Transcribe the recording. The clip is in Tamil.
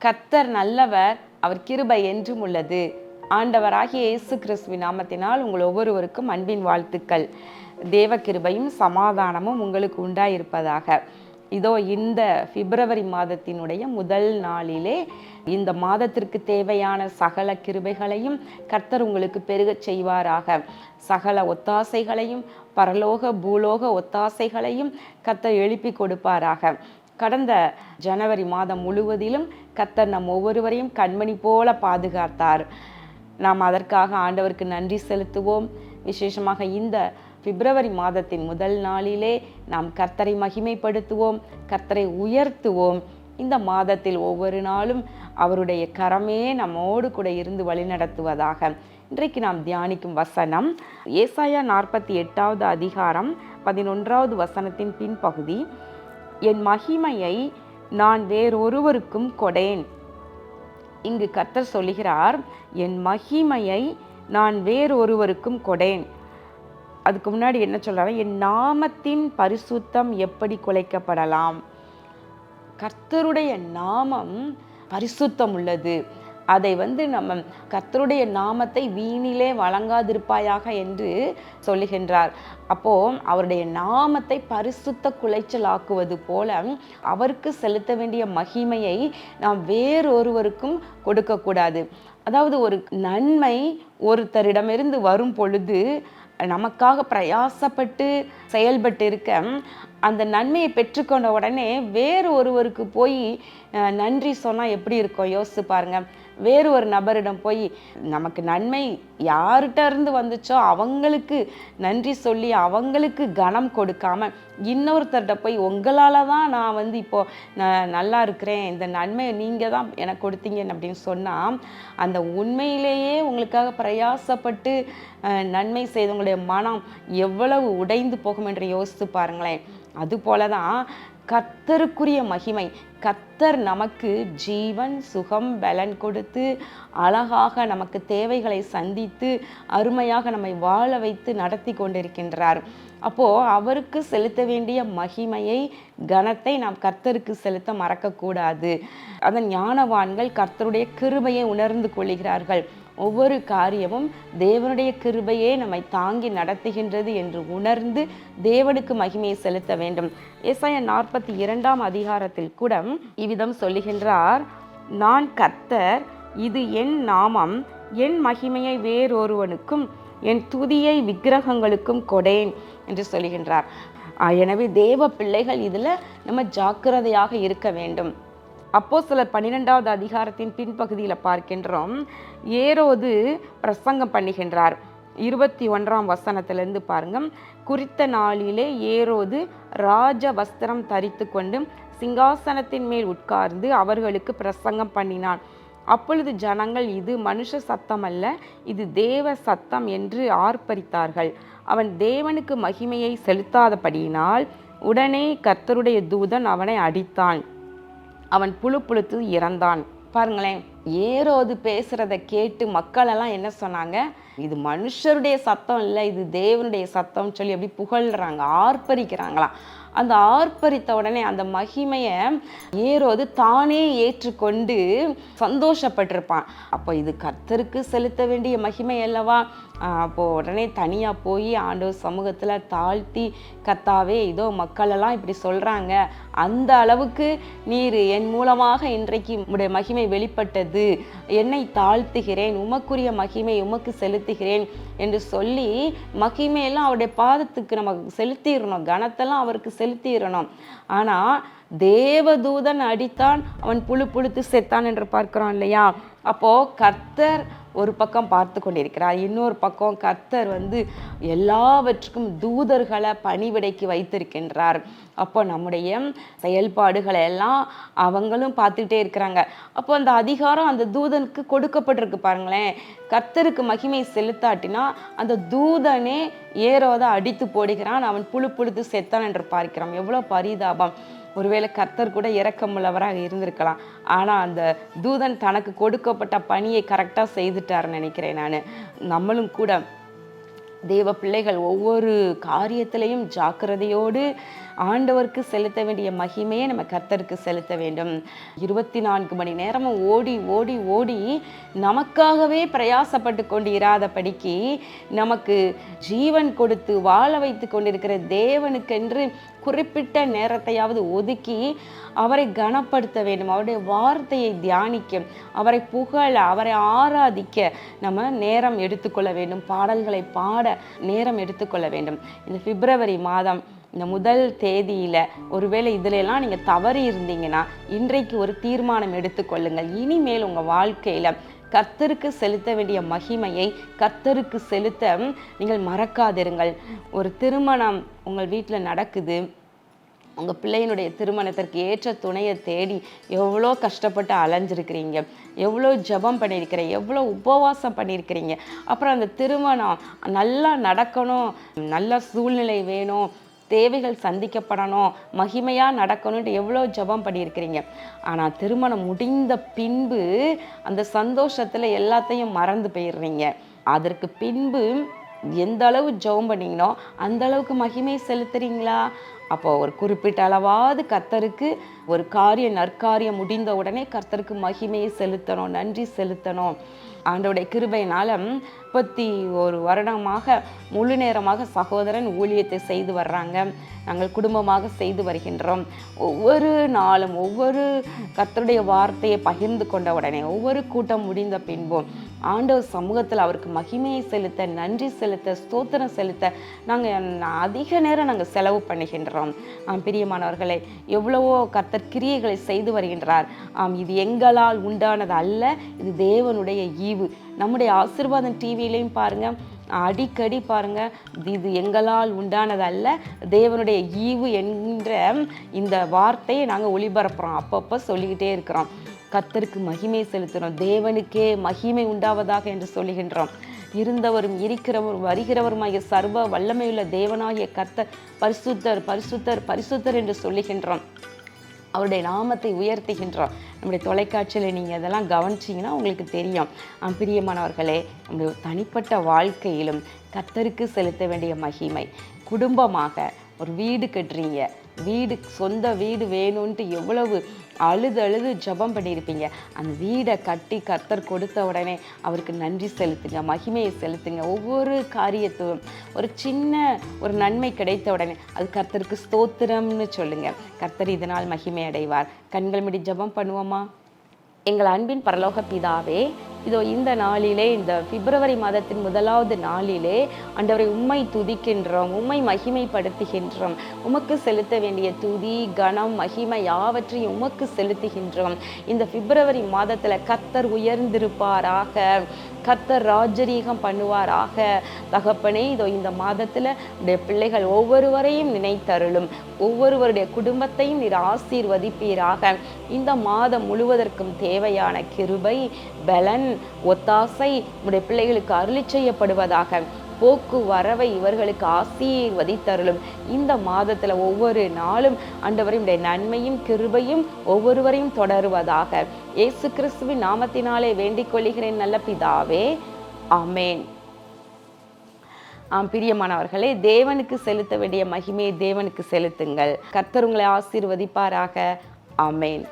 கர்த்தர் நல்லவர், அவர் கிருபை என்றும் உள்ளது. ஆண்டவராகிய இயேசு கிறிஸ்துவின் நாமத்தினால் உங்கள் ஒவ்வொருவருக்கும் அன்பின் வாழ்த்துக்கள். தேவ கிருபையும் சமாதானமும் உங்களுக்கு உண்டாயிருப்பதாக. இதோ இந்த பிப்ரவரி மாதத்தினுடைய முதல் நாளிலே இந்த மாதத்திற்கு தேவையான சகல கிருபைகளையும் கர்த்தர் உங்களுக்கு பெருகச் செய்வாராக. சகல ஒத்தாசைகளையும் பரலோக பூலோக ஒத்தாசைகளையும் கர்த்தர் எழுப்பி கொடுப்பாராக. கடந்த ஜனவரி மாதம் முழுவதிலும் கர்த்தர் நம் ஒவ்வொருவரையும் கண்மணி போல பாதுகாத்தார். நாம் அதற்காக ஆண்டவருக்கு நன்றி செலுத்துவோம். விசேஷமாக இந்த பிப்ரவரி மாதத்தின் முதல் நாளிலே நாம் கர்த்தரை மகிமைப்படுத்துவோம், கர்த்தரை உயர்த்துவோம். இந்த மாதத்தில் ஒவ்வொரு நாளும் அவருடைய கரமே நம்மோடு கூட இருந்து வழிநடத்துவதாக. இன்றைக்கு நாம் தியானிக்கும் வசனம் ஏசாயா 48வது அதிகாரம் 11வது வசனத்தின் பின்பகுதி. என் மகிமையை நான் வேறொருவருக்கும் கொடேன். இங்கு கர்த்தர் சொல்லுகிறார், என் மகிமையை நான் வேறொருவருக்கும் கொடேன். அதுக்கு முன்னாடி என்ன சொல்றாரு? என் நாமத்தின் பரிசுத்தம் எப்படி குலைக்கப்படலாம்? கர்த்தருடைய நாமம் பரிசுத்தம் உள்ளது. அதை நம்ம கர்த்தருடைய நாமத்தை வீணிலே வழங்காதிருப்பாயாக என்று சொல்லுகின்றார். அப்போ அவருடைய நாமத்தை பரிசுத்த குலைச்சல் ஆக்குவது போல அவருக்கு செலுத்த வேண்டிய மகிமையை நாம் வேறொருவருக்கும் கொடுக்கக்கூடாது. அதாவது ஒரு நன்மை ஒருத்தரிடமிருந்து வரும் பொழுது நமக்காக பிரயாசப்பட்டு செயல்பட்டு இருக்க அந்த நன்மையை பெற்றுக்கொண்ட உடனே வேறு ஒருவருக்கு போய் நன்றி சொன்னால் எப்படி இருக்கும் யோசிச்சு பாருங்க. வேறு ஒரு நபரிடம் போய் நமக்கு நன்மை யார்கிட்ட இருந்து வந்துச்சோ அவங்களுக்கு நன்றி சொல்லி அவங்களுக்கு கனம் கொடுக்காம இன்னொருத்தர்கிட்ட போய் உங்களால் தான் நான் இப்போ நல்லா இருக்கிறேன், இந்த நன்மையை நீங்கள் தான் எனக்கு கொடுத்தீங்க அப்படின்னு சொன்னால் அந்த உண்மையிலேயே உங்களுக்காக பிரயாசப்பட்டு நன்மை செய்தவங்களுடைய மனம் எவ்வளவு உடைந்து போகும் என்று யோசித்து பாருங்களேன். அதுபோல தான் கர்த்தருக்குரிய மகிமை. கர்த்தர் நமக்கு ஜீவன் சுகம் பலன் கொடுத்து அழகாக நமக்கு தேவைகளை சந்தித்து அருமையாக நம்மை வாழ வைத்து நடத்தி கொண்டிருக்கின்றார். அப்போ அவருக்கு செலுத்த வேண்டிய மகிமையை கனத்தை நாம் கர்த்தருக்கு செலுத்த மறக்கக்கூடாது. அதன் ஞானவான்கள் கர்த்தருடைய கிருபையை உணர்ந்து கொள்கிறார்கள். ஒவ்வொரு காரியமும் தேவனுடைய கிருபையே நம்மை தாங்கி நடத்துகின்றது என்று உணர்ந்து தேவனுக்கு மகிமையை செலுத்த வேண்டும். ஏசாயா 42ஆம் அதிகாரத்தில் கூட இவ்விதம் சொல்லுகின்றார், நான் கர்த்தர், இது என் நாமம், என் மகிமையை வேறொருவனுக்கும் என் துதியை விக்கிரகங்களுக்கும் கொடேன் என்று சொல்லுகின்றார். எனவே தேவ பிள்ளைகள் இதில் நம்ம ஜாக்கிரதையாக இருக்க வேண்டும். அப்போஸ்தலர் 12வது அதிகாரத்தின் பின்பகுதியில் பார்க்கின்றோம், ஏரோது பிரசங்கம் பண்ணுகின்றார். 21ஆம் வசனத்திலிருந்து பாருங்க. குறித்த நாளிலே ஏரோது ராஜ வஸ்திரம் தரித்து கொண்டு சிங்காசனத்தின் மேல் உட்கார்ந்து அவர்களுக்கு பிரசங்கம் பண்ணினான். அப்பொழுது ஜனங்கள், இது மனுஷ சத்தம் அல்ல, இது தேவ சத்தம் என்று ஆர்ப்பரித்தார்கள். அவன் தேவனுக்கு மகிமையை செலுத்தாதபடியினால் உடனே கர்த்தருடைய தூதன் அவனை அடித்தான். அவன் புழுத்து இறந்தான். பாருங்களேன், ஏரோது பேசுறத கேட்டு மக்கள் எல்லாம் என்ன சொன்னாங்க? இது மனுஷருடைய சத்தம் இல்லை, இது தேவனுடைய சத்தம் சொல்லி அப்படி புகழ்றாங்க, ஆர்ப்பரிக்கிறாங்களாம். அந்த ஆர்ப்பரித்த உடனே அந்த மகிமையை ஏரோது தானே ஏற்றுக்கொண்டு சந்தோஷப்பட்டிருப்பான். அப்போ இது கர்த்தருக்கு செலுத்த வேண்டிய மகிமை அல்லவா? அப்போது உடனே தனியாக போய் ஆண்டவர் சமூகத்தில் தாழ்த்தி, கர்த்தாவே இதோ மக்களெல்லாம் இப்படி சொல்கிறாங்க, அந்த அளவுக்கு நீர் என் மூலமாக இன்றைக்கு உம்முடைய மகிமை வெளிப்பட்டது, என்னை தாழ்த்துகிறேன், உமக்குரிய மகிமை உமக்கு செலுத்துகிறேன் என்று சொல்லி மகிமையெல்லாம் அவருடைய பாதத்துக்கு நம்ம செலுத்திடணும், கனத்தெல்லாம் அவருக்கு செலுத்திடணும். ஆனால் தேவதூதன் அடித்தான், அவன் புழுத்து செத்தான் என்று பார்க்கிறோம் இல்லையா? அப்போ கர்த்தர் ஒரு பக்கம் பார்த்து கொண்டிருக்கிறார், இன்னொரு பக்கம் கர்த்தர் எல்லாவற்றுக்கும் தூதர்களை பணிவிடைக்கு வைத்திருக்கின்றார். அப்போ நம்முடைய செயல்பாடுகளை எல்லாம் அவங்களும் பார்த்துக்கிட்டே இருக்கிறாங்க. அப்போ அந்த அதிகாரம் அந்த தூதனுக்கு கொடுக்கப்பட்டிருக்கு. பாருங்களேன், கர்த்தருக்கு மகிமை செலுத்தாட்டினா அந்த தூதனே ஏரோதை அடித்து போடுகிறான், அவன் புழுத்து செத்தான் என்று பார்க்கிறோம். எவ்வளோ பரிதாபம்! ஒருவேளை கர்த்தர் கூட இரக்கமுள்ளவராக இருந்திருக்கலாம். ஆனால் அந்த தூதன் தனக்கு கொடுக்கப்பட்ட பணியை கரெக்டாக செய்துட்டாருன்னு நினைக்கிறேன் நான். நம்மளும் கூட தேவ பிள்ளைகள் ஒவ்வொரு காரியத்திலையும் ஜாக்கிரதையோடு ஆண்டவருக்கு செலுத்த வேண்டிய மகிமையை நம்ம கர்த்தருக்கு செலுத்த வேண்டும். 24 மணி நேரமும் ஓடி ஓடி ஓடி நமக்காகவே பிரயாசப்பட்டு கொண்டு இராதபடிக்கு நமக்கு ஜீவன் கொடுத்து வாழ வைத்து கொண்டிருக்கிற தேவனுக்கென்று குறிப்பிட்ட நேரத்தையாவது ஒதுக்கி அவரை கனப்படுத்த வேண்டும். அவருடைய வார்த்தையை தியானிக்க, அவரை புகழ, அவரை ஆராதிக்க நம்ம நேரம் எடுத்துக்கொள்ள வேண்டும். பாடல்களை பாட நேரம் எடுத்துக்கொள்ள வேண்டும். இந்த பிப்ரவரி மாதம் இந்த முதல் தேதியில் ஒருவேளை இதிலெல்லாம் நீங்கள் தவறி இருந்தீங்கன்னா இன்றைக்கு ஒரு தீர்மானம் எடுத்துக்கொள்ளுங்கள். இனிமேல் உங்கள் வாழ்க்கையில் கர்த்தருக்கு செலுத்த வேண்டிய மகிமையை கர்த்தருக்கு செலுத்த நீங்கள் மறக்காதிருங்கள். ஒரு திருமணம் உங்கள் வீட்டில் நடக்குது, உங்கள் பிள்ளையினுடைய திருமணத்திற்கு ஏற்ற துணையை தேடி எவ்வளோ கஷ்டப்பட்டு அலைஞ்சிருக்கிறீங்க, எவ்வளோ ஜெபம் பண்ணியிருக்கிறீங்க, எவ்வளோ உபவாசம் பண்ணியிருக்கிறீங்க. அப்புறம் அந்த திருமணம் நல்லா நடக்கணும், நல்ல சூழ்நிலை வேணும், தேவைகள் சந்திக்கப்படணும், மகிமையாக நடக்கணும்ட்டு எவ்வளோ ஜெபம் பண்ணியிருக்கிறீங்க. ஆனால் திருமணம் முடிந்த பின்பு அந்த சந்தோஷத்தில் எல்லாத்தையும் மறந்து போயிடுறீங்க. அதற்கு பின்பு எந்த அளவு ஜெபம் பண்ணீங்களோ அந்த அளவுக்கு மகிமை செலுத்துறீங்களா? அப்போ ஒரு குறிப்பிட்ட அளவாவது கர்த்தருக்கு ஒரு நற்காரியம் முடிந்த உடனே கர்த்தருக்கு மகிமையை செலுத்தணும், நன்றி செலுத்தணும். ஆண்டவருடைய கிருபையினால 31 வருடமாக முழு நேரமாக சகோதரன் ஊழியத்தை செய்து வர்றாங்க. நாங்கள் குடும்பமாக செய்து வருகின்றோம். ஒவ்வொரு நாளும் ஒவ்வொரு கர்த்தருடைய வார்த்தையை பகிர்ந்து கொண்ட உடனே ஒவ்வொரு கூட்டம் முடிந்த பின்பும் ஆண்டவர் சமூகத்தில் அவருக்கு மகிமையை செலுத்த, நன்றி செலுத்த, ஸ்தோத்திரம் செலுத்த நாங்கள் அதிக நேரம் நாங்கள் செலவு பண்ணுகின்றோம். பிரியமானவர்களே, எவ்வளவோ கர்த்தர் கிரியைகளை செய்து வருகின்றார். இது எங்களால் உண்டானது அல்ல, இது தேவனுடைய ஈவு. நம்முடைய ஆசீர்வாதம் டிவிலையும் பாருங்க, அடிக்கடி பாருங்க, இது எங்களால் உண்டானது அல்ல, தேவனுடைய ஈவு என்கின்ற இந்த வார்த்தையை நாங்கள் ஒளிபரப்புறோம். அப்பப்போ சொல்லிக்கிட்டே இருக்கிறோம். கர்த்தருக்கு மகிமை செலுத்துகிறோம், தேவனுக்கே மகிமை உண்டாவதாக என்று சொல்லுகின்றோம். இருந்தவரும் இருக்கிறவரும் வருகிறவருமாகிய சர்வ வல்லமையுள்ள தேவனாகிய கர்த்தர் பரிசுத்தர் பரிசுத்தர் பரிசுத்தர் என்று சொல்லுகின்றோம். அவருடைய நாமத்தை உயர்த்துகின்றோம். நம்முடைய தொலைக்காட்சியில் நீங்கள் அதெல்லாம் கவனிச்சிங்கன்னா உங்களுக்கு தெரியும். பிரியமானவர்களே, நம்முடைய தனிப்பட்ட வாழ்க்கையிலும் கர்த்தருக்கு செலுத்த வேண்டிய மகிமை, குடும்பமாக ஒரு வீடு கட்டுறீங்க, சொந்த வீடு வேணும்ன்ட்டு எவ்வளவு அழுது ஜெபம் பண்ணியிருப்பீங்க. அந்த வீடை கட்டி கர்த்தர் கொடுத்த உடனே அவருக்கு நன்றி செலுத்துங்க, மகிமையை செலுத்துங்க. ஒவ்வொரு காரியத்தும் ஒரு சின்ன ஒரு நன்மை கிடைத்த உடனே அது கர்த்தருக்கு ஸ்தோத்திரம்னு சொல்லுங்க. கர்த்தர் இதனால் மகிமை அடைவார். கண்கள் மூடி ஜெபம் பண்ணுவோமா? எங்கள் அன்பின் பரலோக பிதாவே, இதோ இந்த நாளிலே, இந்த பிப்ரவரி மாதத்தின் முதலாவது நாளிலே ஆண்டவரை உம்மை துதிக்கின்றோம், உம்மை மகிமைப்படுத்துகின்றோம். உமக்கு செலுத்த வேண்டிய துதி, கனம், மகிமை யாவற்றையும் உமக்கு செலுத்துகின்றோம். இந்த பிப்ரவரி மாதத்தில் கர்த்தர் உயர்ந்திருப்பாராக, கர்த்தர் ராஜரீகம் பண்ணுவாராக. தகப்பனே, இதோ இந்த மாதத்தில் உடைய பிள்ளைகள் ஒவ்வொருவரையும் நினைத்தருளும், ஒவ்வொருவருடைய குடும்பத்தையும் நீர் ஆசீர்வதிப்பீராக. இந்த மாதம் முழுவதற்கும் தேவையான கிருபை, பலன், ஒத்தாசை உடைய பிள்ளைகளுக்கு அருளி செய்யப்படுவதாக. போக்கு வரவை இவர்களுக்கு ஆசீர்வதித்தருளும். இந்த மாதத்தில் ஒவ்வொரு நாளும் ஆண்டவரின் நன்மையும் கிருபையும் ஒவ்வொருவரையும் தொடருவதாக. இயேசு கிறிஸ்துவின் நாமத்தினாலே வேண்டிக் கொள்கிறேன் நல்ல பிதாவே, ஆமேன். பிரியமானவர்களே, தேவனுக்கு செலுத்த வேண்டிய மகிமையை தேவனுக்கு செலுத்துங்கள். கர்த்தர் உங்களை ஆசீர்வதிப்பாராக. ஆமேன்.